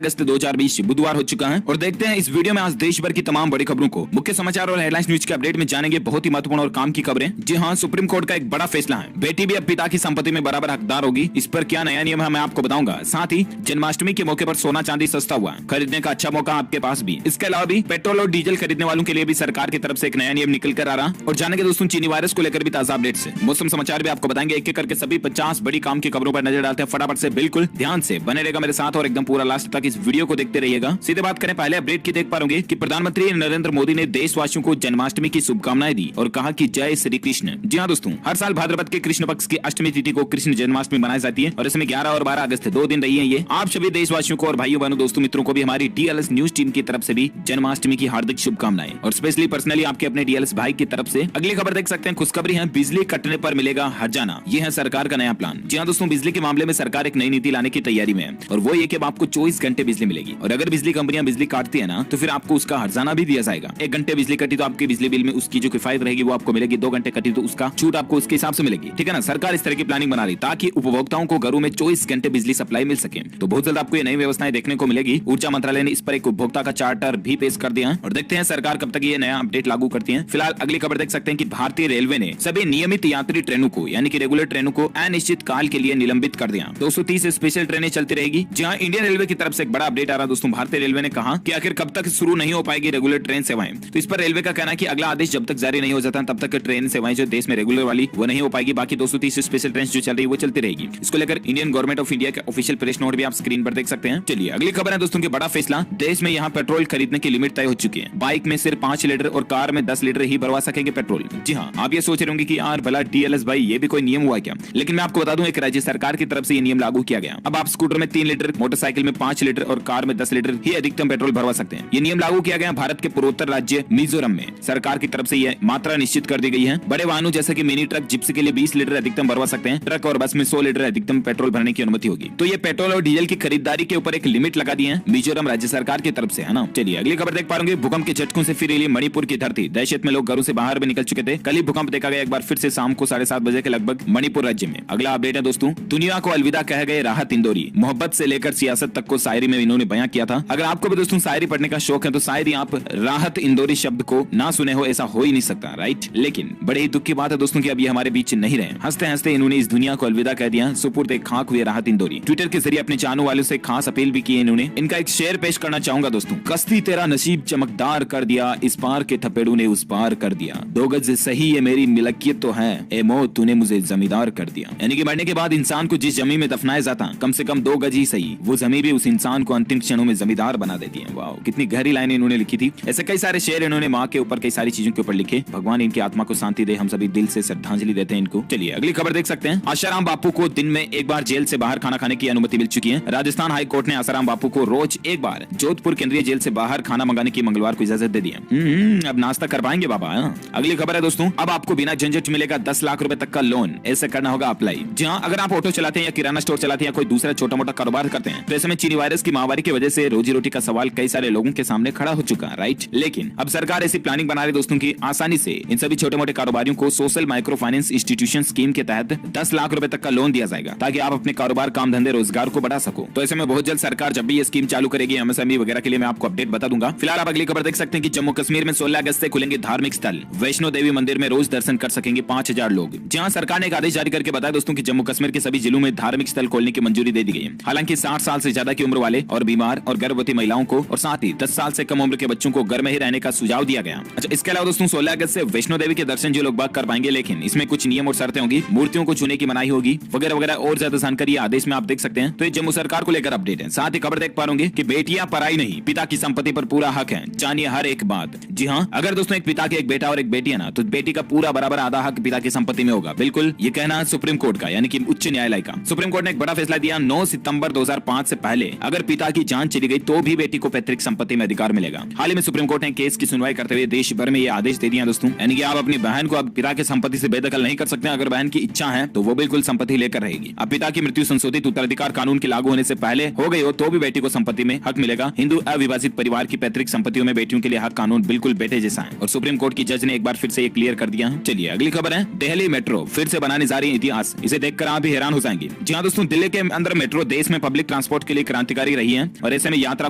अगस्त 2020 बुधवार हो चुका है और देखते हैं इस वीडियो में आज देश भर की तमाम बड़ी खबरों को, मुख्य समाचार और हेडलाइंस न्यूज के अपडेट में जानेंगे। बहुत ही महत्वपूर्ण और काम की खबरें। जी हां, सुप्रीम कोर्ट का एक बड़ा फैसला है। बेटी भी अब पिता की संपत्ति में बराबर हकदार होगी। इस पर क्या नया नियम है मैं आपको बताऊंगा। साथ ही जन्माष्टमी के मौके पर सोना चांदी सस्ता हुआ, खरीदने का अच्छा मौका आपके पास भी। इसके अलावा भी पेट्रोल और डीजल खरीदने वालों के लिए भी सरकार की तरफ से एक नया नियम निकल कर आ रहा और जानेंगे दोस्तों चीनी वायरस को लेकर भी ताजा अपडेट से। मौसम समाचार भी आपको बताएंगे। एक एक करके सभी 50 बड़ी काम की खबरों पर नजर डालते हैं। फटाफट से बिल्कुल ध्यान से बने रहेगा मेरे साथ और एकदम पूरा लास्ट तक इस वीडियो को देखते रहिएगा। सीधे बात करें पहले अपडेट की, देख पाओगे कि प्रधानमंत्री नरेंद्र मोदी ने देशवासियों को जन्माष्टमी की शुभकामनाएं दी और कहा कि जय श्री कृष्ण। जी हाँ दोस्तों, हर साल भाद्रपद के कृष्ण पक्ष की अष्टमी तिथि को कृष्ण जन्माष्टमी मनाई जाती है और इसमें 11 और 12 अगस्त 2 दिन रही है। ये आप सभी देशवासियों को और भाइयों बहनों दोस्तों मित्रों को भी हमारी डीएलएस न्यूज टीम की तरफ से भी जन्माष्टमी की हार्दिक शुभकामनाएं और स्पेशली पर्सनली आपके अपने डीएलएस भाई की तरफ से। अगली खबर देख सकते हैं, खुशखबरी है, बिजली कटने पर मिलेगा हर्जाना। ये है सरकार का नया प्लान। जी हाँ दोस्तों, बिजली के मामले में सरकार एक नई नीति लाने की तैयारी में है और वो ये कि अब आपको 24 घंटे बिजली मिलेगी और अगर बिजली कंपनियां बिजली काटती है ना तो फिर आपको उसका हर्जाना भी दिया जाएगा। 1 घंटे बिजली कटी तो आपके बिजली बिल में उसकी जो किफायत रहेगी वो आपको मिलेगी। 2 घंटे कटी तो उसका छूट आपको उसके हिसाब से मिलेगी। ठीक है ना, सरकार इस तरह की प्लानिंग बना रही ताकि उपभोक्ताओं को घरों में 24 घंटे बिजली सप्लाई मिल सके। तो बहुत जल्द आपको ये नई व्यवस्थाएं देखने को मिलेगी। ऊर्जा मंत्रालय ने इस पर एक उपभोक्ता का चार्टर भी पेश कर दिया है और देखते हैं सरकार कब तक ये नया अपडेट लागू करती है। फिलहाल अगली खबर देख सकते हैं कि भारतीय रेलवे ने सभी नियमित यात्री ट्रेनों को यानी कि रेगुलर ट्रेनों को अनिश्चित काल के लिए निलंबित कर दिया। 230 स्पेशल ट्रेनें चलती रहेगी। जहां इंडियन रेलवे की तरफ से एक बड़ा अपडेट आ रहा है दोस्तों। भारतीय रेलवे ने कहा कि आखिर कब तक शुरू नहीं हो पाएगी रेगुलर ट्रेन सेवाएं। तो इस पर रेलवे का कहना है कि अगला आदेश जब तक जारी नहीं हो जाता तब तक ट्रेन सेवाएं जो देश में रेगुलर वाली वो नहीं हो पाएगी। बाकी 230 स्पेशल ट्रेन जो चल रही है वो चलती रहेगी। इसको लेकर इंडियन गवर्नमेंट ऑफ इंडिया का ऑफिशियल प्रेस नोट भी आप स्क्रीन पर देख सकते हैं। चलिए अगली खबर है दोस्तों की बड़ा फैसला। देश में यहाँ पेट्रोल खरीदने की लिमिट तय हो चुकी है। बाइक में सिर्फ 5 लीटर और कार में 10 लीटर ही भरवा सकेंगे पेट्रोल। जी हाँ, आप ये सोच रहे होंगे कि यार भला डीएलएस भाई ये भी कोई नियम हुआ क्या, लेकिन मैं आपको बता दूं एक राज्य सरकार की तरफ से ये नियम लागू किया गया। अब आप स्कूटर में 3 लीटर, मोटरसाइकिल में 5 लीटर और कार में 10 लीटर ही अधिकतम पेट्रोल भरवा सकते हैं। ये नियम लागू किया गया भारत के पूर्वोत्तर राज्य मिजोरम में। सरकार की तरफ से ये मात्रा निश्चित कर दी गई है। बड़े वाहनों जैसे कि मिनी ट्रक, जिप्सी के लिए 20 लीटर अधिकतम भरवा सकते हैं। ट्रक और बस में 100 लीटर अधिकतम पेट्रोल भरने की अनुमति होगी। तो ये पेट्रोल और डीजल की खरीदारी के ऊपर एक लिमिट लगा दी है मिजोरम राज्य सरकार की तरफ से, है ना। चलिए अगली खबर देख पाएंगे। भूकंप के झटकों से फिर हिली मणिपुर की धरती। दहशत में लोग घरों से बाहर भी निकल चुके थे। कल ही भूकंप देखा गया एक बार फिर से शाम को 7:30 बजे के लगभग मणिपुर राज्य में। अगला अपडेट है दोस्तों, दुनिया को अलविदा कह गए राहत इंदौरी। मोहब्बत से लेकर सियासत तक को शायरी में इन्होंने बयां किया था। अगर आपको भी दोस्तों शायरी पढ़ने का शौक है तो शायद ही आप राहत इंदौरी शब्द को ना सुने हो, ऐसा हो ही नहीं सकता, राइट। लेकिन बड़े ही दुख की बात है दोस्तों कि अब ये हमारे बीच नहीं रहे। हंसते हंसते इन्होंने इस दुनिया को अलविदा कह दिया। सुपुर्द एक खाक हुए राहत इंदौरी। ट्विटर के जरिए अपने चाहने वालों से खास अपील भी की है इन्होंने। इनका एक शेर पेश करना चाहूंगा दोस्तों। कश्ती तेरा नसीब चमकदार कर दिया, इस पार के थपेड़ू ने उस पार कर दिया। 2 गज सही ये मेरी मिलकियत तो है, ए मौत तूने मुझे जमींदार कर दिया। यानी कि मरने के बाद इंसान को जिस जमीन में दफनाया जाता कम से कम 2 गज ही सही, वो जमीन भी उस इंसान को अंतिम क्षणों में जमींदार बना देती है। वाह, कितनी गहरी लाइनें इन्होंने लिखी थी। ऐसे कई सारे शेर इन्होंने माँ के ऊपर, कई सारी चीजों के ऊपर लिखे। भगवान इनकी आत्मा को शांति दे, हम सभी दिल से श्रद्धांजलि देते हैं इनको। चलिए अगली खबर देख सकते हैं। आसाराम बापू को दिन में एक बार जेल से बाहर खाना खाने की अनुमति मिल चुकी है। राजस्थान हाई कोर्ट ने आसाराम बापू को रोज एक बार जोधपुर केंद्रीय जेल से बाहर खाना मंगाने की मंगलवार को इजाजत दे दी है। अब नाश्ता कर पाएंगे बाबा। अगली खबर है दोस्तों, अब आपको बिना झंझट मिलेगा 10 लाख रुपए तक का लोन। ऐसे करना होगा अप्लाई। जी हाँ, अगर आप ऑटो चलाते हैं या किराना स्टोर चलाते हैं या कोई दूसरा छोटा मोटा कारोबार करते हैं तो ऐसे में चीनी वायरस की महामारी की वजह से रोजी रोटी का सवाल कई सारे लोगों के सामने खड़ा हो चुका है, राइट। लेकिन अब सरकार ऐसी प्लानिंग बना रही दोस्तों की आसानी से इन सभी छोटे मोटे कारोबारियों को social micro finance institution scheme के तहत 10 लाख रुपए तक का लोन दिया जाएगा ताकि आप अपने कारोबार, काम धंधे, रोजगार को बढ़ा सको। तो ऐसे में बहुत जल्द सरकार जब भी ये स्कीम चालू करेगी एमएसएमई वगैरह के लिए मैं आपको अपडेट बता दूंगा। फिलहाल आप अगली खबर देख सकते हैं कि जम्मू कश्मीर में 16 अगस्त से खुलेंगे धार्मिक स्थल। वैष्णो देवी मंदिर में रोज दर्शन कर सकेंगे 5000 लोग। जहां सरकार ने एक आदेश जारी करके बताया दोस्तों कि जम्मू कश्मीर के सभी जिलों में धार्मिक स्थल खोलने की मंजूरी दे दी गई है। हालांकि 60 साल से ज्यादा की उम्र वाले और बीमार और गर्भवती महिलाओं को और साथ ही 10 साल से कम उम्र के बच्चों को घर में ही रहने का सुझाव दिया गया। अच्छा, इसके अलावा दोस्तों 16 अगस्त से वैष्णो देवी के दर्शन जो लोग बाग कर पाएंगे, लेकिन इसमें कुछ नियम और शर्तें होंगी। मूर्तियों को छूने की मनाही होगी वगैरह वगैरह और ज्यादा जानकारी आदेश में आप देख सकते हैं। तो ये जम्मू सरकार को लेकर अपडेट है। साथ ही खबर देख पा रहे कि बेटियां पराई नहीं, पिता की संपत्ति पर पूरा हक है। जानिए हर एक बात। जी हाँ, अगर दोस्तों एक पिता के एक बेटा और एक बेटी है ना तो बेटी का पूरा बराबर आधा हक पिता की संपत्ति में होगा। बिल्कुल, ये कहना है सुप्रीम कोर्ट का यानी कि उच्च न्यायालय का। सुप्रीम कोर्ट ने एक बड़ा फैसला दिया। 9 सितंबर 2005 से पहले अगर पिता की जान चली गई तो भी बेटी को पैतृक संपत्ति में अधिकार मिलेगा। हाल ही में सुप्रीम कोर्ट ने केस की सुनवाई करते हुए देश भर में ये आदेश दे दिया दोस्तों। यानी कि आप अपनी बहन को अब पिता की संपत्ति से बेदखल नहीं कर सकते। अगर बहन की इच्छा है तो वो बिल्कुल संपत्ति लेकर रहेगी। अब पिता की मृत्यु संशोधित उत्तराधिकार कानून के लागू होने से पहले हो गई हो तो भी बेटी को संपत्ति में हक मिलेगा। हिंदू अविभाजित परिवार की पैतृक संपत्तियों में बेटियों के लिए हक कानून बिल्कुल बेटे जैसा है और सुप्रीम कोर्ट की जज ने एक बार फिर से ये क्लियर कर दिया है। चलिए अगली खबर है, दिल्ली मेट्रो फिर से बनाने जा रही है इतिहास। इसे देखकर आप भी हैरान हो जाएंगे। जी हाँ दोस्तों, दिल्ली के अंदर मेट्रो देश में पब्लिक ट्रांसपोर्ट के लिए क्रांतिकारी जारी रही है और ऐसे में यात्रा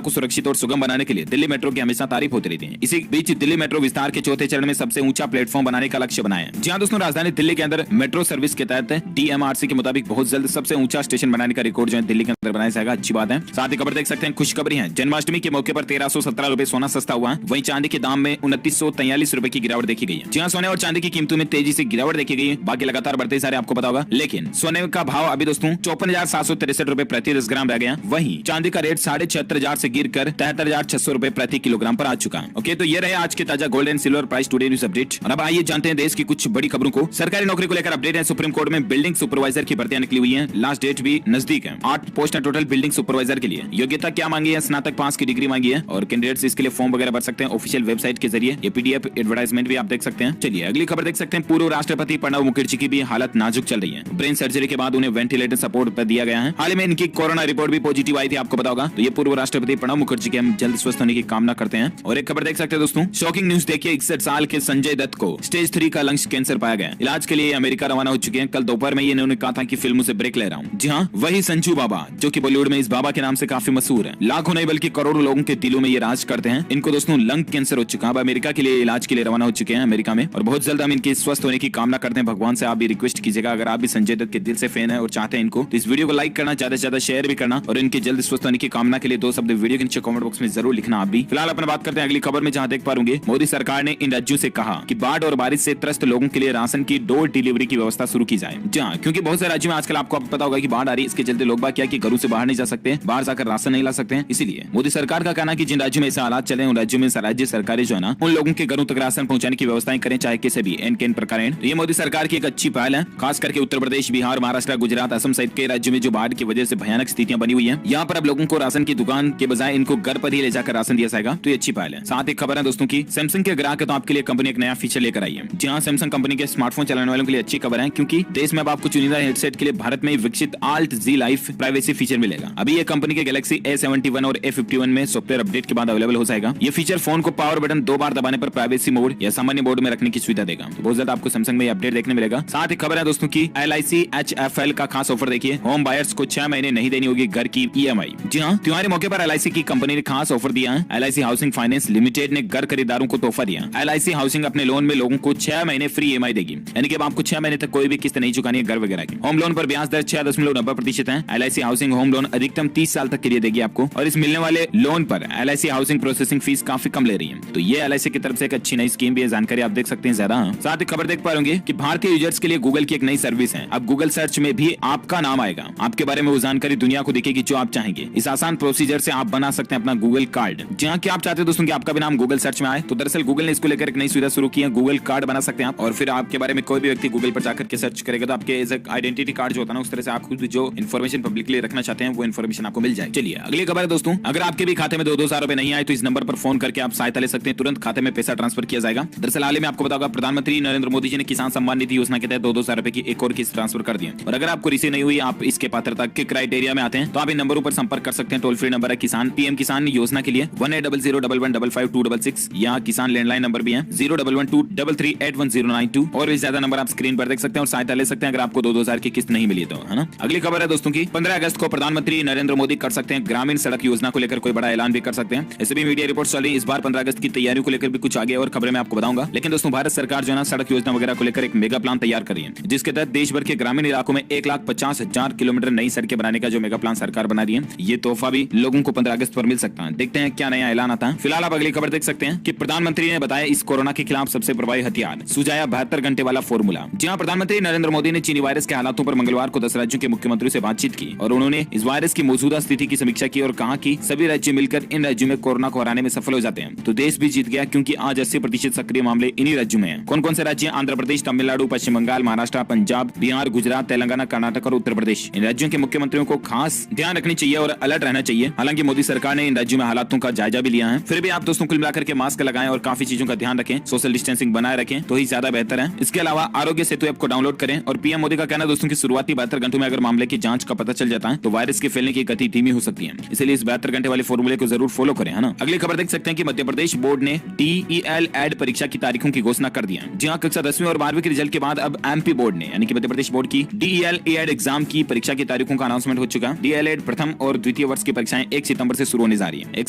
को सुरक्षित और सुगम बनाने के लिए दिल्ली मेट्रो की हमेशा तारीफ होती रहती है। इसी बीच दिल्ली मेट्रो विस्तार के चौथे चरण में सबसे ऊंचा प्लेटफॉर्म बनाने का लक्ष्य बनाया है। जी हाँ दोस्तों, राजधानी दिल्ली के अंदर मेट्रो सर्विस के तहत DMRC के मुताबिक बहुत जल्द सबसे ऊंचा स्टेशन बनाने का रिकॉर्ड जो है दिल्ली के अंदर बनाया जाएगा। अच्छी बात है। साथ ही खबर देख सकते हैं, खुशखबरी है, जन्माष्टमी के मौके पर 1317 रुपए सोना सस्ता हुआ है। वहीं चांदी के दाम में 2943 रुपए की गिरावट देखी गई है। जी हाँ, सोने और चांदी की कीमतों में तेजी से गिरावट देखी गई है। बाकी लगातार बढ़ते जा रहे, आपको पता होगा। लेकिन सोने का भाव अभी दोस्तों 54,763 रुपए प्रति 10 ग्राम रह गया। वहीं चांदी का रेट 76,500 से गिरकर 73,600 रुपए प्रति किलोग्राम पर आ चुका है। ओके, तो ये रहे आज के ताजा gold and silver price today news update. और अब आइए जानते हैं देश की कुछ बड़ी खबरों को। सरकारी नौकरी को लेकर अपडेट है। सुप्रीम कोर्ट में बिल्डिंग सुपरवाइजर की भर्तियां निकली हुई है। लास्ट डेट भी नजदीक है। 8 पोस्ट है टोटल बिल्डिंग सुपरवाइजर के लिए। योग्यता क्या मांगी है? स्नातक पास की डिग्री मांगी है और कैंडिडेट्स इसके लिए फॉर्म वगैरह भर सकते हैं ऑफिशियल वेबसाइट के जरिए। ये PDF एडवर्टाइजमेंट भी आप देख सकते हैं। चलिए अगली खबर देख सकते हैं। पूर्व राष्ट्रपति प्रणब मुखर्जी की भी हालत नाजुक चल रही है। ब्रेन सर्जरी के बाद उन्हें वेंटिलेटर सपोर्ट पर दिया गया है। हाल में इनकी कोरोना रिपोर्ट भी पॉजिटिव आई थी, आपको पता होगा। तो ये पूर्व राष्ट्रपति प्रणब मुखर्जी के हम जल्द स्वस्थ होने की कामना करते हैं। और एक खबर देख सकते हैं दोस्तों, शॉकिंग न्यूज देखिए। 61 साल के संजय दत्त को स्टेज 3 का लंग्स कैंसर पाया गया। इलाज के लिए अमेरिका रवाना हो चुके हैं। कल दोपहर में इन्होंने कहा था कि फिल्मों से ब्रेक ले रहा हूं। जी हाँ, वही संजू बाबा जो कि बॉलीवुड में इस बाबा के नाम से काफी मशहूर है। लाखों नहीं बल्कि करोड़ों लोगों के दिलों में ये राज करते हैं। इनको दोस्तों लंग कैंसर हो चुका है। अब अमेरिका के लिए इलाज के लिए रवाना हो चुके हैं अमेरिका में। और बहुत जल्द हम इनके स्वस्थ होने की कामना करते हैं। भगवान से आप भी रिक्वेस्ट कीजिएगा, अगर आप भी संजय दत्त के दिल से फैन है और चाहते हैं इनको, तो इस वीडियो को लाइक करना, ज्यादा से ज्यादा शेयर भी करना और इनके जल्द स्वस्थ होने की कामना के लिए 2 शब्द वीडियो के नीचे कमेंट बॉक्स में जरूर लिखना आप भी। फिलहाल अपना बात करते हैं अगली खबर में, जहां देख पाएंगे मोदी सरकार ने इन राज्यों से कहा कि बाढ़ और बारिश से त्रस्त लोगों के लिए राशन की डोर डिलीवरी की व्यवस्था शुरू की जाए। जहां क्योंकि बहुत से राज्यों में आजकल आपको पता होगा कि बाढ़ आ रही है। इसके चलते लोग बात क्या कि घरों से बाहर नहीं जा सकते, बाहर जाकर राशन नहीं ला सकते हैं। इसीलिए मोदी सरकार का कहना है कि जिन राज्यों में ऐसे हालात चले उन राज्यों में राज्य सरकारें जो है ना, उन लोगों के घरों तक राशन पहुंचाने की व्यवस्थाएं करें, चाहे किसी भी एन प्रकार। ये मोदी सरकार की एक अच्छी पहल है। खास करके उत्तर प्रदेश, बिहार, महाराष्ट्र, गुजरात, असम सहित कई राज्यों में जो बाढ़ की वजह से भयानक स्थितियां बनी हुई है, यहाँ पर अब लोगों को राशन की दुकान के बजाय इनको घर पर ही ले जाकर राशन दिया जाएगा। तो ये अच्छी पहल है। साथ ही खबर है दोस्तों की सैमसंग के ग्राहक है तो आपके लिए कंपनी एक नया फीचर लेकर आई है। जहाँ सैमसंग कंपनी के स्मार्टफोन चलाने वालों के लिए अच्छी खबर है, क्योंकि देश में अब आपको चुनिंदा हेडसेट के लिए भारत में विकसित Alt Z Life privacy feature मिलेगा। अभी ये कंपनी के गैलेक्सी A71 और A51 में सॉफ्टवेयर अपडेट के बाद अवेलेबल हो जाएगा। ये फीचर फोन को पावर बटन 2 बार दबाने पर प्राइवेसी मोड या सामान्य मोड में रखने की सुविधा देगा। तो बहुत ज्यादा आपको सैमसंग में अपडेट देखने मिलेगा। साथ ही खबर है दोस्तों की LIC HFL का खास ऑफर देखिए। होम बायर्स को 6 महीने नहीं देनी होगी घर की EMI। जी हाँ, त्योहारी मौके पर LIC की कंपनी ने खास ऑफर दिया है। LIC हाउसिंग फाइनेंस लिमिटेड ने घर खरीदारों को तोहफा दिया। LIC हाउसिंग अपने लोन में लोगों को 6 महीने फ्री EMI देगी, यानी कि अब आपको 6 महीने तक कोई भी किस्त नहीं चुकानी है घर वगैरह की। होम लोन पर ब्याज दर 6.90% है। LIC हाउसिंग होम लोन अधिकतम 30 साल तक के लिए देगी आपको, और इस मिलने वाले लोन पर LIC हाउसिंग प्रोसेसिंग फीस काफी कम ले रही है। तो ये LIC की तरफ से एक अच्छी नई स्कीम भी है, जानकारी आप देख सकते हैं ज्यादा। साथ ही खबर देख पा रहे कि भारतीय यूजर्स के लिए गूगल की एक नई सर्विस है। अब गूगल सर्च में भी आपका नाम आएगा, आपके बारे में वो जानकारी दुनिया को दिखेगी जो आप चाहेंगे। इस आसान प्रोसीजर से आप बना सकते हैं अपना गूगल कार्ड। जहाँ की आप चाहते हैं दोस्तों कि आपका भी नाम गूगल सर्च में आए, तो दरअसल गूगल ने इसको लेकर एक नई सुविधा शुरू की है। गूगल कार्ड बना सकते हैं आप, और फिर आपके बारे में कोई भी व्यक्ति गूगल पर जाकर के सर्च करेगा तो आपके एज आइडेंटिटी कार्ड जो होता है ना, उस तरह से आप खुद जो इन्फॉर्मेशन पब्लिकली रखना चाहते हैं वो इन्फॉर्मेशन आपको मिल जाए। चलिए अगली खबर है दोस्तों, अगर आपके भी खाते में 2-2 हजार रुपए नहीं आए तो इस नंबर पर फोन करके आप सहायता ले सकते हैं। तुरंत खाते में पैसा ट्रांसफर किया जाएगा। दरअसल हाल में आपको बताऊंगा प्रधानमंत्री नरेंद्र मोदी जी ने किसान सम्मान निधि योजना के तहत 2-2 हजार रुपए की एक और किस्त ट्रांसफर कर दी है। और अगर आपको रिसीव नहीं हुई, आप इसके पात्रता के क्राइटेरिया में आते हैं, तो आप इन नंबरों पर संपर्क कर सकते हैं। टोल फ्री नंबर है किसान PM किसान योजना के लिए 180011555266, या किसान लैंडलाइन नंबर भी है 01123381092, और भी ज्यादा नंबर आप स्क्रीन पर देख सकते हैं और सहायता ले सकते हैं अगर आपको 2-2 हजार की किस्त नहीं मिली तो, है ना। अगली खबर है दोस्तों की 15 अगस्त को प्रधानमंत्री नरेंद्र मोदी कर सकते हैं ग्रामीण सड़क योजना को लेकर कोई बड़ा ऐलान भी कर सकते हैं। ऐसे भी मीडिया रिपोर्ट चल रही है। इस बार 15 अगस्त की तैयारियों को लेकर भी कुछ आगे और खबरें मैं आपको बताऊंगा। लेकिन दोस्तों भारत सरकार जो है ना, सड़क योजना वगैरह को लेकर एक मेगा प्लान तैयार कर रही है, जिसके तहत देश भर के ग्रामीण इलाकों में 1,50,000 किलोमीटर नई सड़कें बनाने का जो मेगा प्लान सरकार बना रही है, ये तोहफा भी लोगों को 15 अगस्त पर मिल सकता है। देखते हैं क्या नया ऐलान आता है। फिलहाल आप अगली खबर देख सकते हैं कि प्रधानमंत्री ने बताया इस कोरोना के खिलाफ सबसे प्रभावी हथियार, सुझाया 72 घंटे वाला फॉर्मूला। जहां प्रधानमंत्री नरेंद्र मोदी ने चीनी वायरस के हालातों पर मंगलवार को 10 राज्यों के मुख्यमंत्रियों से बातचीत की और उन्होंने इस वायरस की मौजूदा स्थिति की समीक्षा की और कहा कि सभी राज्य मिलकर इन राज्यों में कोरोना को हराने में सफल हो जाते हैं तो देश भी जीत गया, क्योंकि आज 80% सक्रिय मामले इन्हीं राज्यों में हैं। कौन कौन से राज्य? आंध्र प्रदेश, तमिलनाडु, पश्चिम बंगाल, महाराष्ट्र, पंजाब, बिहार, गुजरात, तेलंगाना, कर्नाटक और उत्तर प्रदेश। इन राज्यों के मुख्यमंत्रियों को खास ध्यान रखनी चाहिए और अलर्ट रहना चाहिए। हालांकि मोदी सरकार ने इन राज्यों में हालातों का जायजा भी लिया है। फिर भी आप दोस्तों कुल मिलाकर के मास्क लगाएं और काफी चीजों का ध्यान रखें, सोशल डिस्टेंसिंग बनाए रखें तो ही ज्यादा बेहतर है। इसके अलावा आरोग्य सेतु ऐप को डाउनलोड करें। और PM मोदी का कहना दोस्तों की शुरुआती 72 घंटों में अगर मामले की जांच का पता चल जाता है तो वायरस के फैलने की गति धीमी हो सकती है, इसलिए इस 72 घंटे वाले फॉर्मूले को जरूर फॉलो करें, है ना। अगली खबर देख सकते हैं कि मध्य प्रदेश बोर्ड ने DEL एड परीक्षा की तारीखों की घोषणा कर दी है। जहां कक्षा 10वीं और 12वीं के रिजल्ट के बाद अब MP बोर्ड ने यानी कि मध्य प्रदेश बोर्ड की DEL एड एग्जाम की परीक्षा की तारीखों का अनाउंसमेंट हो चुका है। DEL एड प्रथम और द्वितीय वर्ष की परीक्षाएं 1 सितंबर से शुरू होने जा रही है। 1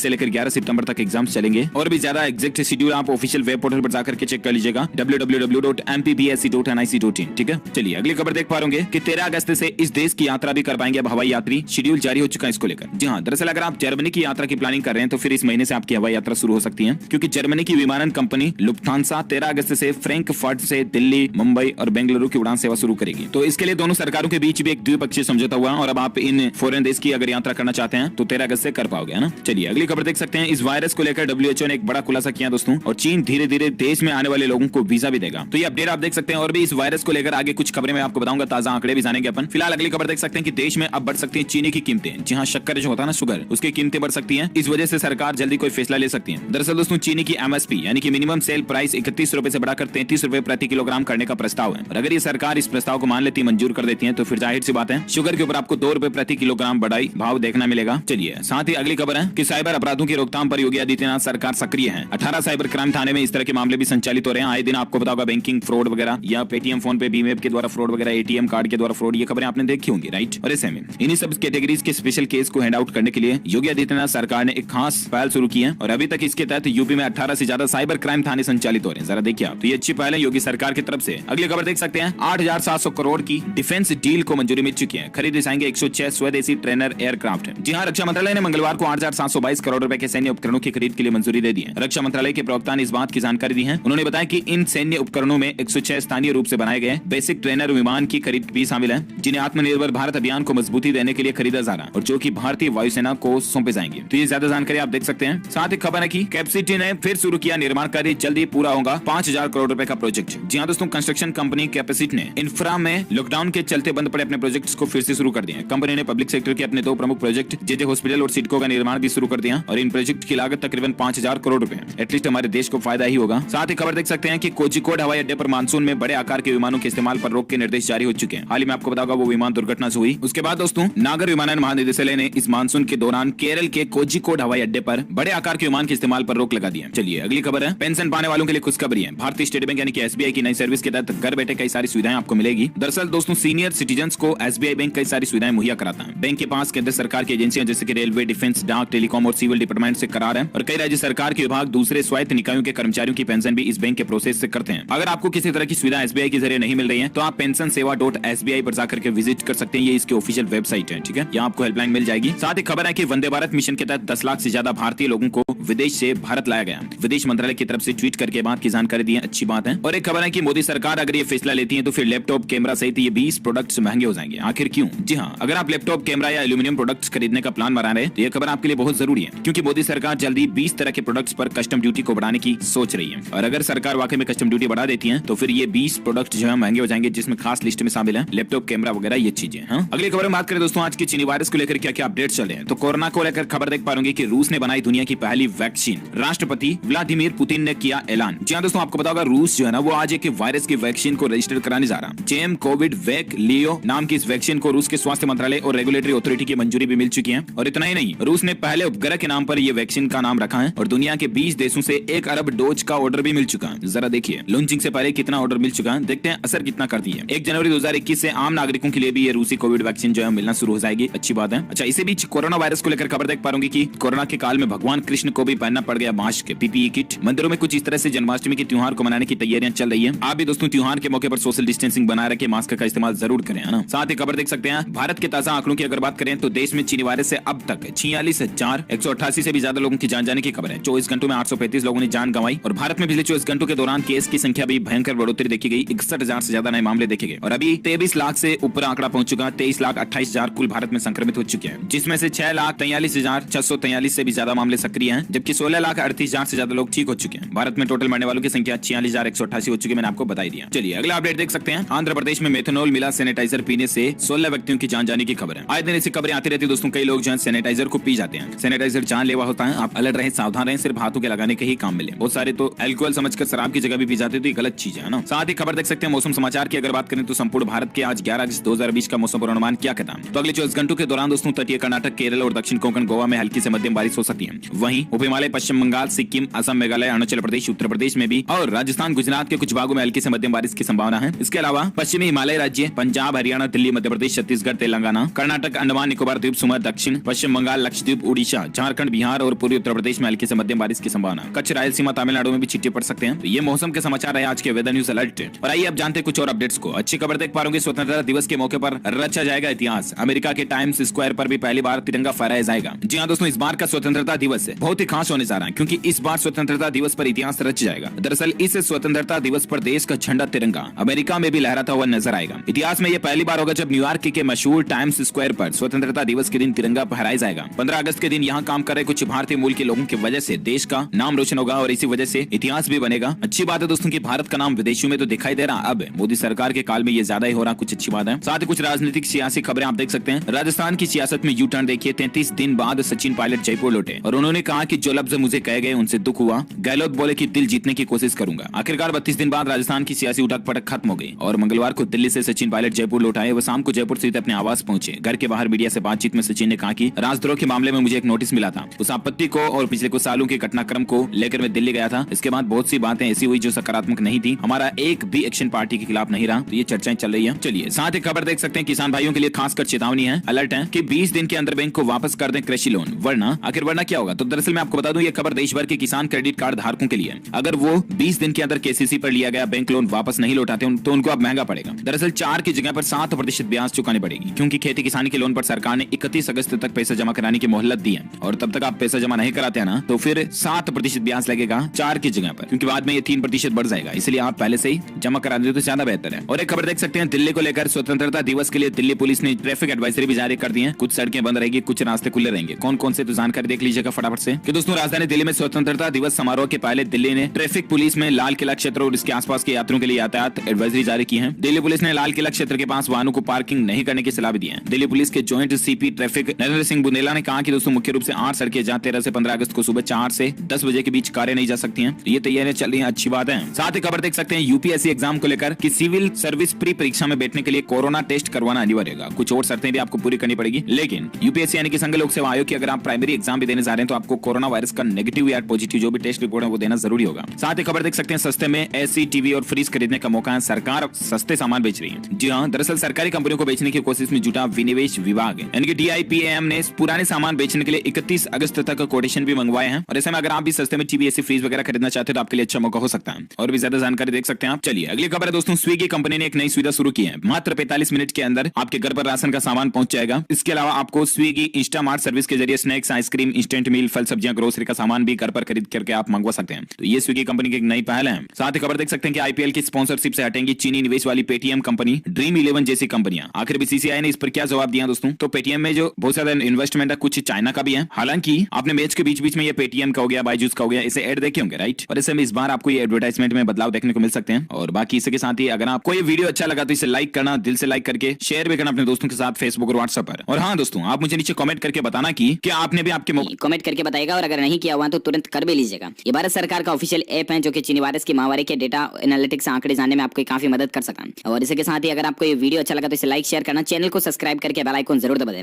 से लेकर 11 सितंबर तक एग्जाम चलेंगे और भी ज्यादा एग्जैक्ट शेड्यूल आप ऑफिशियल वेब पोर्टल पर जाकर के चेक कर लीजिएगा www.mpbsc.nic.in। ठीक है, चलिए अगली खबर देख पा रहे कि 13 अगस्त से इस देश की यात्रा भी कर पाएंगे अब हवाई यात्री। शेड्यूल जारी हो चुका है इसको लेकर। जी हाँ, दरअसल अगर आप जर्मनी की यात्रा की प्लानिंग कर रहे हैं तो फिर इस महीने से आपकी हवाई यात्रा शुरू हो सकती है, क्योंकि जर्मनी की विमानन कंपनी लुफ्थांसा 13 अगस्त से फ्रैंकफर्ट से दिल्ली, मुंबई और बेंगलुरु की उड़ान सेवा शुरू करेगी। तो इसके लिए दोनों सरकारों के बीच भी एक द्विपक्षीय समझौता हुआ और अब आप इन फॉरेन देश की अगर यात्रा करना चाहते हैं तो 13 अगस्त से कर पाओगे, है ना। चलिए अगली खबर देख सकते हैं। इस वायरस को लेकर WHO ने एक बड़ा खुलासा किया दोस्तों, और चीन धीरे धीरे देश में आने वाले लोगों को वीजा भी देगा। तो ये अपडेट आप देख सकते हैं और भी इस वायरस को लेकर आगे कुछ खबरें मैं आपको बताऊंगा, ताजा आंकड़े भी जानेंगे अपन। फिलहाल अगली खबर देख सकते हैं कि देश में अब बढ़ सकती है चीनी की कीमतें। जी हाँ, शक्कर जो होता है ना, शुगर, उसकी कीमतें बढ़ सकती हैं। इस वजह से सरकार जल्दी कोई फैसला ले सकती है। दरअसल दोस्तों चीनी की MSP यानी कि मिनिमम सेल प्राइस 31 रुपए से बढ़ाकर 33 रुपए प्रति किलोग्राम करने का प्रस्ताव है। और अगर ये सरकार इस प्रस्ताव को मान लेती है, मंजूर कर देती है, तो फिर जाहिर सी बात है शुगर के ऊपर आपको 2 रुपए प्रति किलोग्राम बढ़ाई भाव देखना मिलेगा। चलिए साथ ही अगली खबर है कि साइबर अपराधों की रोकथाम पर योगी आदित्यनाथ सरकार सक्रिय है। 18 साइबर क्राइम थाने में इस तरह के मामले भी संचालित हो रहे हैं। आए दिन आपको पता होगा बैंकिंग फ्रॉड वगैरह या पेटीएम फोन पे बीमेप के द्वारा फ्रॉड वगैरह, ATM कार्ड के द्वारा फ्रॉड, ये खबरें आपने देखी होंगी, राइट। और ऐसे में इन्हीं सब कैटेगरीज के स्पेशल केस को हैंड आउट करने के लिए योगी आदित्यनाथ सरकार ने एक खास पहल शुरू की है और अभी तक इसके तहत यूपी में 18 से ज्यादा साइबर क्राइम थाने संचालित हो रहे हैं। जरा देखिए आप, तो ये अच्छी पहल है योगी सरकार की तरफ से। अगली खबर देख सकते हैं। 8,700 करोड़ की डिफेंस डील को मंजूरी मिल चुकी है। खरीदे जाएंगे 106 स्वदेशी ट्रेनर एयरक्राफ्ट। जी हाँ, रक्षा मंत्रालय ने मंगलवार को 8,722 करोड़ रुपए के सैन्य उपकरणों की खरीद के लिए मंजूरी दे दी है। रक्षा मंत्रालय के प्रवक्ता ने इस बात की जानकारी दी है। उन्होंने बताया कि इन सैन्य उपकरणों में 106 स्थानीय रूप से बनाए गए बेसिक ट्रेनर विमान की खरीद भी शामिल है, जिन्हें आत्मनिर्भर भारत अभियान को मजबूती देने के लिए खरीदा जा रहा है और जो कि भारतीय वायुसेना को सौंपे जाएंगे। तो ये ज्यादा जानकारी आप देख सकते हैं। साथ ही खबर है कि कैपेसिटी ने फिर शुरू किया निर्माण कार्य, जल्दी पूरा होगा 5,000 करोड़ रुपए का प्रोजेक्ट। जी हाँ दोस्तों, कंस्ट्रक्शन कंपनी कैपेसिटी ने इंफ्रा में लॉकडाउन के चलते बंद पड़े अपने प्रोजेक्ट्स को फिर से शुरू कर दिया। कंपनी ने पब्लिक सेक्टर के अपने 2 प्रमुख प्रोजेक्ट जेजे हॉस्पिटल और सिडको का निर्माण भी शुरू कर दिया और इन प्रोजेक्ट की लागत तकरीबन 5,000 करोड़ रुपए। एटलीस्ट हमारे देश को फायदा ही होगा। साथ ही खबर देख सकते हैं कि कोझिकोड हवाई अड्डे पर मानसून में बड़े आकार के विमानों के इस्तेमाल पर रोक के निर्देश जारी हो चुके हैं। हाल ही में आपको बताऊंगा वो विमान दुर्घटना से हुई। उसके बाद दोस्तों नागर विमानन महानिदेशालय ने इस मानसून के दौरान केरल के कोझिकोड हवाई अड्डे पर बड़े आकार के विमान के इस्तेमाल पर रोक लगा दी है। चलिए अगली खबर है। पेंशन पाने वालों के लिए खुशखबरी है। भारतीय स्टेट बैंक यानी कि SBI की नई सर्विस के तहत घर बैठे कई सारी सुविधाएं आपको मिलेगी। दरअसल दोस्तों सीनियर सिटीजन्स को SBI बैंक कई सारी सुविधाएं मुहैया कराता है। बैंक के पास केंद्र सरकार की एजेंसियां जैसे कि रेलवे, डिफेंस, डाक, टेलीकॉम और सिविल डिपार्टमेंट से करार है और कई राज्य सरकार के विभाग दूसरे स्वायत्त निकायों के कर्मचारियों की पेंशन भी इस बैंक के प्रोसेस से करते हैं। अगर आपको किसी तरह की सुविधा SBI के जरिए नहीं मिल रही है तो आप पेंशन सेवा.sbi पर जाकर के विजिट कर सकते हैं। ये इसकी ऑफिशियल वेबसाइट है, ठीक है। यहाँ आपको हेल्पलाइन मिल जाएगी। साथ ही खबर है कि वंदे भारत मिशन के तहत 10 लाख से ज्यादा भारतीय लोगों को विदेश से भारत लाया गया। विदेश मंत्रालय की तरफ से ट्वीट करके बात की जानकारी दी है, अच्छी बात है। और एक खबर है कि मोदी सरकार अगर ये फैसला लेती है तो फिर लैपटॉप, कैमरा सहित ये 20 प्रोडक्ट्स महंगे हो जाएंगे। आखिर क्यों? जी हाँ, अगर आप लैपटॉप, कैमरा या एल्यूमिनियम प्रोडक्ट्स खरीदने का प्लान बना रहे हैं तो ये खबर आपके लिए बहुत जरूरी है, क्योंकि मोदी सरकार जल्दी 20 तरह के प्रोडक्ट्स पर कस्टम ड्यूटी को बढ़ाने की सोच रही है। और अगर सरकार वाकई में कस्टम ड्यूटी बढ़ा देती है तो फिर ये 20 प्रोडक्ट जो है महंगे हो जाएंगे, जिसमें खास लिस्ट में शामिल है लैपटॉप, कैमरा वगैरह ये चीजें। हाँ? अगली खबर में बात करें दोस्तों आज की चीनी वायरस को लेकर क्या क्या अपडेट चल रहे हैं। तो कोरोना को लेकर खबर देख पा रहे कि रूस ने बनाई दुनिया की पहली वैक्सीन। राष्ट्रपति व्लादिमीर पुतिन ने किया ऐलान। जी हाँ दोस्तों, आपको पता होगा रूस जो है ना वो आज एक वायरस की वैक्सीन को रजिस्टर कराने जा रहा है। जेम कोविड वैक लियो नाम की इस वैक्सीन को रूस के स्वास्थ्य मंत्रालय और रेगुलेटरी अथॉरिटी की मंजूरी भी मिल चुकी है। और इतना ही नहीं, रूस ने पहले उपग्रह के नाम पर यह वैक्सीन का नाम रखा है और दुनिया के 20 देशों से 1 अरब डोज का ऑर्डर भी मिल चुका है। जरा देखिए लॉन्चिंग से पहले कितना ऑर्डर मिल चुका है, देखते हैं असर कितना करती है। 1 जनवरी 2021 से आम नागरिकों के लिए भी ये रूसी कोविड वैक्सीन जो है मिलना शुरू हो जाएगी, अच्छी बात है। अच्छा, इसी बीच कोरोना वायरस को लेकर खबर देख पा रहे कि कोरोना के काल में भगवान कृष्ण को भी पहनना पड़ गया मास्क, PPE किट। मंदिरों में कुछ इस तरह से जन्माष्टमी के त्योहार को मनाने की तैयारियां चल रही है। आप भी दोस्तों त्योहार के मौके पर सोशल डिस्टेंसिंग बनाए रखे, मास्क का इस्तेमाल जरूर करें, है ना। साथ ही खबर देख सकते हैं भारत के ताजा आंकड़ों की अगर बात करें तो देश में चीनी वायरस से अब तक 46,188 से भी ज्यादा लोगों की जान जाने की खबर है। 24 घंटों में 835 लोगों ने जान गंवाई और भारत में पिछले 24 घंटों के दौरान केस की संख्या भी भयंकर बढ़ोतरी देखी गई। 61,000 से ज्यादा नए मामले देखे गए और अभी 23 लाख से ऊपर आंकड़ा पहुंच चुका है। 23,28,000 कुल भारत में संक्रमित हो चुके हैं, जिसमें से 6,43,643 से भी ज्यादा मामले सक्रिय हैं, जबकि 16,38,000 से ज्यादा लोग ठीक हो चुके हैं। भारत में टोटल मरने वालों की संख्या 46,188 हो चुकी है, मैंने आपको बताई दिया। चलिए अगला अपडेट देख सकते हैं। आंध्र प्रदेश में मेथनॉल मिला सैनिटाइजर पीने से 16 व्यक्तियों की जान जाने की खबर है। आए दिन ऐसी खबरें आती रहती है दोस्तों। कई लोग जो है सैनिटाइजर को पी जाते हैं। सैनिटाइजर जानलेवा होता है, आप अलर्ट रहें, सावधान रहें, सिर्फ हाथों के लगाने के ही काम मिले। बहुत सारे तो अल्कोहल समझकर शराब की जगह भी पी जाते, तो ये गलत चीज है ना। साथ ही खबर देख सकते हैं मौसम समाचार की अगर बात करें तो संपूर्ण भारत के आज 11 अगस्त 2020 का मौसम पूर्वानुमान क्या कहता है। तो अगले 24 घंटों के दौरान दोस्तों तटीय कर्नाटक, केरल और दक्षिण कोंकण गोवा में हल्की से मध्यम बारिश हो सकती है। वहीं उप हिमालय, पश्चिम बंगाल, सिक्किम, असम, मेघालय, अरुणाचल प्रदेश, उत्तर प्रदेश में भी और राजस्थान, गुजरात के कुछ भागों में हल्की से मध्यम बारिश की संभावना है। इसके अलावा पश्चिमी हिमालय राज्य, पंजाब, हरियाणा, दिल्ली, मध्य प्रदेश, छत्तीसगढ़, तेलंगाना, कर्नाटक, अंडमान निकोबार द्वीप सुबह दक्षिण पश्चिम बंगाल, लक्षद्वीप, उड़ीसा, झारखंड, बिहार और पूर्वी उत्तर प्रदेश में हल्की से मध्यम बारिश की संभावना। कच्छ, रायलसीमा, तमिलनाडु में भी छींटे पड़ सकते हैं। तो ये मौसम के समाचार है आज के वेदर न्यूज अलर्ट। और आइए अब जानते हैं कुछ और अपडेट्स को। अच्छी खबर देख पा रहे होंगे, स्वतंत्रता दिवस के मौके पर रचा जाएगा इतिहास। अमेरिका के टाइम्स स्क्वायर पर भी पहली बार तिरंगा फहराया जाएगा। जी हाँ दोस्तों, इस बार का स्वतंत्रता दिवस बहुत ही खास होने जा रहा है, क्योंकि इस बार स्वतंत्रता दिवस पर इतिहास रच जाएगा। दरअसल इस स्वतंत्रता दिवस पर देश का झंडा तिरंगा अमेरिका में भी लहराता हुआ नजर आएगा। इतिहास में यह पहली बार होगा जब न्यूयॉर्क के मशहूर टाइम्स स्क्वायर पर स्वतंत्रता दिवस के दिन तिरंगा फहराया जाएगा। 15 अगस्त के दिन यहाँ काम कर रहे कुछ भारतीय मूल के लोगों की वजह से देश का नाम रोशन होगा और इसी वजह से इतिहास भी बनेगा। अच्छी बात है दोस्तों कि भारत का नाम विदेशों में तो दिखाई दे रहा, अब मोदी सरकार के काल में ये ज्यादा ही हो रहा, कुछ अच्छी बात है। साथ ही कुछ राजनीतिक सियासी खबरें आप देख सकते हैं। राजस्थान की सियासत में यू टर्न देखिए। 33 दिन बाद सचिन पायलट जयपुर लौटे और उन्होंने कहा कि जो लफ्ज मुझे कहे गए उनसे दुख हुआ। गहलोत बोले कि दिल जीतने की कोशिश करूंगा। आखिरकार 32 दिन बाद राजस्थान की सियासी उठक पटक खत्म हो गई और मंगलवार को दिल्ली से सचिन पायलट जयपुर लौट आए। वो शाम को जयपुर स्थित अपने आवास पहुंचे। घर के बाहर मीडिया से बातचीत में सचिन ने कहा कि राजद्रोह के मामले में मुझे एक नोटिस मिला था। उस आपत्ति को और पिछले कुछ सालों के घटनाक्रम को लेकर मैं दिल्ली गया था। इसके बाद बहुत सी बातें ऐसी हुई जो सकारात्मक नहीं थी। हमारा एक भी एक्शन पार्टी के खिलाफ नहीं रहा। तो ये चर्चाएं चल रही है। चलिए साथ ही खबर देख सकते हैं, किसान भाइयों के लिए खासकर चेतावनी है, अलर्ट है कि 20 दिन के अंदर बैंक को वापस कर दें कृषि लोन, वरना आखिर वरना क्या होगा। तो दरअसल मैं आपको बता दूं, ये खबर देश भर के किसान क्रेडिट कार्ड धारकों के लिए। अगर वो 20 दिन के अंदर केसीसी पर लिया गया बैंक लोन वापस नहीं लौटाते तो उनको अब महंगा पड़ेगा। दरअसल 4 की जगह पर 7% ब्याज चुकानी पड़ेगी, क्योंकि खेती किसानी के लोन पर सरकार ने 31 अगस्त तक पैसा जमा कराने की मोहलत दी है और तब तक आप पैसा जमा नहीं कराते हैं ना, तो फिर 7% ब्याज लगेगा 4 की जगह पर, क्योंकि बाद में ये 3% बढ़ जाएगा। इसलिए आप पहले से ही जमा करा दे तो ज्यादा बेहतर है। और एक खबर देख सकते हैं, दिल्ली को लेकर स्वतंत्रता दिवस के लिए दिल्ली पुलिस ने ट्रैफिक एडवाइजरी भी जारी कर दी है। कुछ सड़कें बंद रहेगी, कुछ रास्ते खुले रहेंगे। कौन कौन से तो जानकारी देख लीजिएगा फटाफट से। कि दोस्तों राजधानी दिल्ली में स्वतंत्रता दिवस समारोह के पहले दिल्ली ने ट्रैफिक पुलिस में लाल किला क्षेत्र और इसके आसपास के यात्रियों के लिए यातायात एडवाइजरी जारी की है। दिल्ली पुलिस ने लाल किला क्षेत्र के पास वाहनों को पार्किंग नहीं करने की सलाह भी दी है। दिल्ली पुलिस के joint CP traffic Narendra Singh Bundela ने कहा कि दोस्तों मुख्य रूप से 8 सड़कें जहां 13 से 15 अगस्त को सुबह 4 से 10 बजे के बीच कारें नहीं जा सकती हैं। तो ये तैयारियां चल रही हैं, अच्छी बात है। साथ ही खबर देख सकते हैं यूपीएससी एग्जाम को लेकर कि सिविल सर्विस प्री परीक्षा में बैठने के लिए कोरोना टेस्ट करवाना अनिवार्य होगा। कुछ और शर्तें भी आपको पूरी करनी पड़ेगी, लेकिन यूपीएससी यानी कि संघ लोक सेवा आयोग की अगर आप प्राइमरी एग्जाम भी देने जा रहे हैं तो आपको कोरोना वायरस का नेगेटिव या पॉजिटिव जो भी टेस्ट रिपोर्ट है वो देना जरूरी होगा। साथ ही खबर देख सकते हैं, सस्ते में एसी, टीवी और फ्रिज खरीदने का मौका है। सरकार सस्ते सामान बेच रही है। जी हाँ, दरअसल सरकारी कंपनियों को बेचने की कोशिश में जुटा विनिवेश विभाग यानी कि DIPAM ने पुराने सामान बेचने के लिए 31 अगस्त तक कोटेशन भी मंगवाए हैं। और ऐसे में अगर आप भी सस्ते में टीवी, एसी, फ्रिज वगैरह खरीदना चाहते हैं तो आपके लिए अच्छा मौका हो सकता है। और भी ज्यादा जानकारी देख सकते हैं आप। चलिए अगली खबर है दोस्तों, स्विगी कंपनी ने एक नई सुविधा शुरू की है। मात्र 45 मिनट के अंदर आपके घर पर राशन का सामान पहुंच जाएगा। इसके अलावा आपको स्विगी इंस्टामार्ट सर्विस के जरिए स्नैक्स, आइसक्रीम, इंस्टेंट मील, फल, सब्जियां, ग्रोसरी का सामान भी घर पर खरीद करके आप मंगवा सकते हैं। तो ये स्विगी कंपनी की एक नई पहल है। साथ ही खबर देख सकते हैं कि IPL की स्पॉन्सरशिप से हटेंगी चीनी निवेश वाली पेटीएम कंपनी, ड्रीम 11 जैसी कंपनियां। आखिर BCCI ने इस पर क्या जवाब दिया दोस्तों? तो पेटीएम में जो बहुत ज्यादा इन्वेस्टमेंट है, कुछ चाइना का भी है। हालांकि आपने मैच के बीच बीच में ये पेटीएम का हो गया, बायजूस का हो गया, इसे ऐड देखे होंगे राइट। और ऐसे में इस बार आपको ये एडवर्टाइजमेंट में बदलाव देखने को मिल सकते हैं। और बाकी इसके साथ ही अगर आपको ये वीडियो अच्छा लगा तो इसे लाइक करना, दिल से लाइक करके शेयर भी करना अपने दोस्तों के साथ फेसबुक और व्हाट्सएप पर। और हाँ दोस्तों, आप मुझे नीचे कमेंट करके बताना कि क्या आपने भी आपके कमेंट करके बताएगा, और अगर नहीं किया हुआ तो तुरंत कर भी लीजिएगा। ये भारत सरकार का ऑफिशियल ऐप है जो कि चीनी वायरस की महामारी के डेटा एनालिटिक्स आंकड़े जानने में आपको काफी मदद कर सका। और इसके साथ ही अगर आपको ये वीडियो अच्छा लगा तो इसे लाइक शेयर करना, चैनल को सब्सक्राइब करके बेल आइकन जरूर दबा देना।